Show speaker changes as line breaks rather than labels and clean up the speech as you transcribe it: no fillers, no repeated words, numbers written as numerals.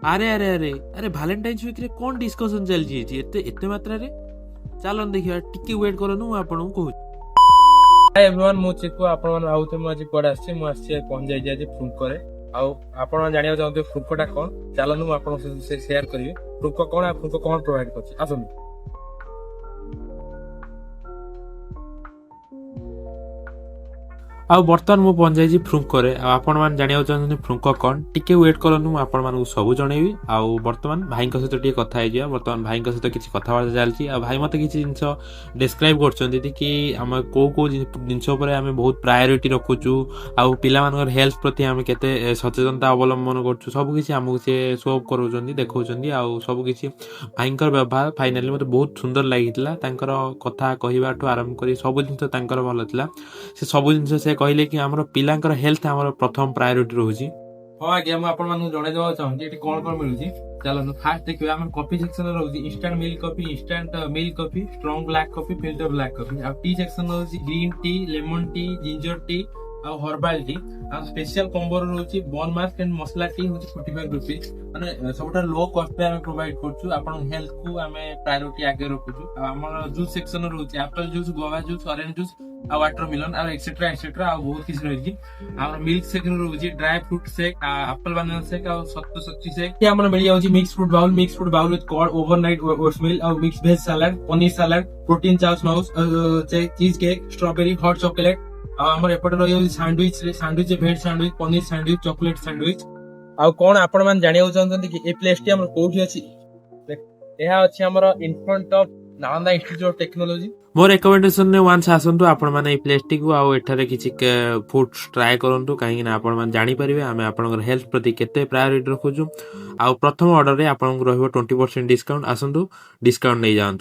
ଆରେ ଆରେ ଆରେ ଆରେ ଭାଲେଣ୍ଟାଇନ୍ସ ୱିକରେ କ'ଣ ଡିସ୍କସନ୍ ଚାଲିଛି ଏଠି ଏତେ ଏତେ ମାତ୍ରାରେ? ଚାଲନ୍ତୁ ଦେଖିବା, ଟିକେ ୱେଟ୍ କରନ୍ତୁ, ମୁଁ ଆପଣଙ୍କୁ କହୁଛି।
ହାଇ ଏଭ୍ରିୱାନ୍, ମୁଁ ଚିକୁ। ଆପଣମାନେ ଭାବୁଥିବେ ମୁଁ ଆଜି କୁଆଡେ ଆସିଛି। ମୁଁ ଆସିଛି ପହଞ୍ଚି ଯାଇଛି ଆଜି ଫ୍ରୁଙ୍କୋରେ। ଆଉ ଆପଣମାନେ ଜାଣିବାକୁ ଚାହୁଁଥିବେ ଫ୍ରୁଙ୍କୋଟା କ'ଣ? ଚାଲନ୍ତୁ ମୁଁ ଆପଣଙ୍କ ସହିତ ସେୟାର କରିବି ଫ୍ରୁଙ୍କୋ କ'ଣ, ଆଉ ଫ୍ରୁଙ୍କୋ କ'ଣ ପ୍ରୋଭାଇଡ କରୁଛି। ଆସନ୍ତୁ।
ଆଉ ବର୍ତ୍ତମାନ ମୁଁ ପହଞ୍ଚାଇଛି ଫ୍ରୁଙ୍କୋରେ। ଆଉ ଆପଣମାନେ ଜାଣିବାକୁ ଚାହୁଁଛନ୍ତି ଫ୍ରୁଙ୍କୋ କ'ଣ? ଟିକେ ୱେଟ୍ କରନ୍ତୁ, ମୁଁ ଆପଣମାନଙ୍କୁ ସବୁ ଜଣେଇବି। ଆଉ ବର୍ତ୍ତମାନ ଭାଇଙ୍କ ସହିତ ଟିକେ କଥା ହେଇଯିବା। ବର୍ତ୍ତମାନ ଭାଇଙ୍କ ସହିତ କିଛି କଥାବାର୍ତ୍ତା ଚାଲିଛି। ଆଉ ଭାଇ ମୋତେ କିଛି ଜିନିଷ ଡେସ୍କ୍ରାଇବ୍ କରୁଛନ୍ତି କି ଆମେ କେଉଁ କେଉଁ ଜିନିଷ ଉପରେ ଆମେ ବହୁତ ପ୍ରାୟୋରିଟି ରଖୁଛୁ, ଆଉ ପିଲାମାନଙ୍କର ହେଲ୍ଥ ପ୍ରତି ଆମେ କେତେ ସଚେତନତା ଅବଲମ୍ବନ କରୁଛୁ, ସବୁକିଛି ଆମକୁ ସେ ସୋ ଅପ୍ କରାଉଛନ୍ତି, ଦେଖାଉଛନ୍ତି। ଆଉ ସବୁକିଛି ଭାଇଙ୍କର ବ୍ୟବହାର ଫାଇନାଲି ମୋତେ ବହୁତ ସୁନ୍ଦର ଲାଗିଥିଲା। ତାଙ୍କର କଥା କହିବାଠୁ ଆରମ୍ଭ କରି ସବୁ ଜିନିଷ ତାଙ୍କର ଭଲ ଥିଲା। ସେ ସବୁ ଜିନିଷ ସେ କହିଲେ କି ଆମର ପିଲାଙ୍କର ହେଲ୍ଥ ଆମର ପ୍ରଥମ ପ୍ରାୟୋରିଟି ରହୁଛି।
ହଁ ଆଜ୍ଞା, ମୁଁ ଆପଣମାନଙ୍କୁ ଜଣେଇ ଦେବାକୁ ଚାହୁଁଛି ଏଠି କ'ଣ କ'ଣ ମିଳୁଛି। ଚାଲନ୍ତୁ ଫାର୍ଷ୍ଟ ଦେଖିବା। ଆମର କଫି ସେକ୍ସନରେ ରହୁଛି instant milk coffee, instant milk coffee, strong black coffee, filter black coffee. ଆଉ ଟି ସେକ୍ସନ ରହୁଛି ଗ୍ରୀନ୍ ଟି, ଲେମନ ଟି, ଜିଞ୍ଜର ଟି ଆଉ ହର୍ବାଲ ଟି। ଆଉ ସ୍ପେଶିଆଲ କମ୍ବୋରେ ରହୁଛି ବନ୍ ମାସ୍କ ଆଣ୍ଡ ମସଲା ଟି ହଉଛି 45 ରୁପିଜ। ମାନେ ସବୁଠାରୁ ଲୋ କଷ୍ଟରେ ଆମେ ପ୍ରୋଭାଇଡ କରୁଛୁ। ଆପଣଙ୍କ ହେଲ୍ଥକୁ ଆମେ ପ୍ରାୟୋରିଟି ଆଗରେ ରଖୁଛୁ। ଆଉ ଆମର ଜୁସ୍ ସେକ୍ସନ ରହୁଛି apple juice, guava juice, orange juice ଆଉ ୱାଟରମିଲନ ଆଉ ଏକ୍ସେଟ୍ରା ଏକ୍ସେଟ୍ରା ଆଉ ବହୁତ କିଛି ରହିଛି। ଆମର ମିଲ୍କ ସେକ୍ସନ ରହୁଛି dry fruit shake, apple banana shake ଆଉ ସତୁଶକ୍ତି ସେକ୍। ଆମର ମିଳିଯାଉଛି mix fruit bowl with curd, overnight oatmeal ଆଉ mix veg salad, paneer salad, protein ଚାଉ ସ୍ମାଉସ୍, cheese cake, strawberry, hot chocolate. ଆଉ ଆମର ଏପଟେ ରହିଯାଉଛି sandwich veg sandwich, paneer sandwich, chocolate sandwich. ଆଉ କ'ଣ ଆପଣ ମାନେ ଜାଣିବାକୁ ଚାହୁଁଛନ୍ତି କି ଏ ପ୍ଲେସଟି ଆମର କୋଉଠି ଅଛି? ଏହା ଅଛି ଆମର in front of Nalanda Institute of Technology.
ମୋ ରେକମେଣ୍ଡେସନରେ ୱାନ୍ସ ଆସନ୍ତୁ ଆପଣମାନେ ଏଇ ପ୍ଲେସଟିକୁ, ଆଉ ଏଠାରେ କିଛି ଫୁଡ୍ ଟ୍ରାଏ କରନ୍ତୁ, କାହିଁକିନା ଆପଣମାନେ ଜାଣିପାରିବେ ଆମେ ଆପଣଙ୍କର ହେଲ୍ଥ ପ୍ରତି କେତେ ପ୍ରାୟୋରିଟି ରଖୁଛୁ। ଆଉ ପ୍ରଥମ ଅର୍ଡରରେ ଆପଣଙ୍କୁ ରହିବ 20% ଡିସ୍କାଉଣ୍ଟ। ଆସନ୍ତୁ, ଡିସ୍କାଉଣ୍ଟ ନେଇଯାଆନ୍ତୁ।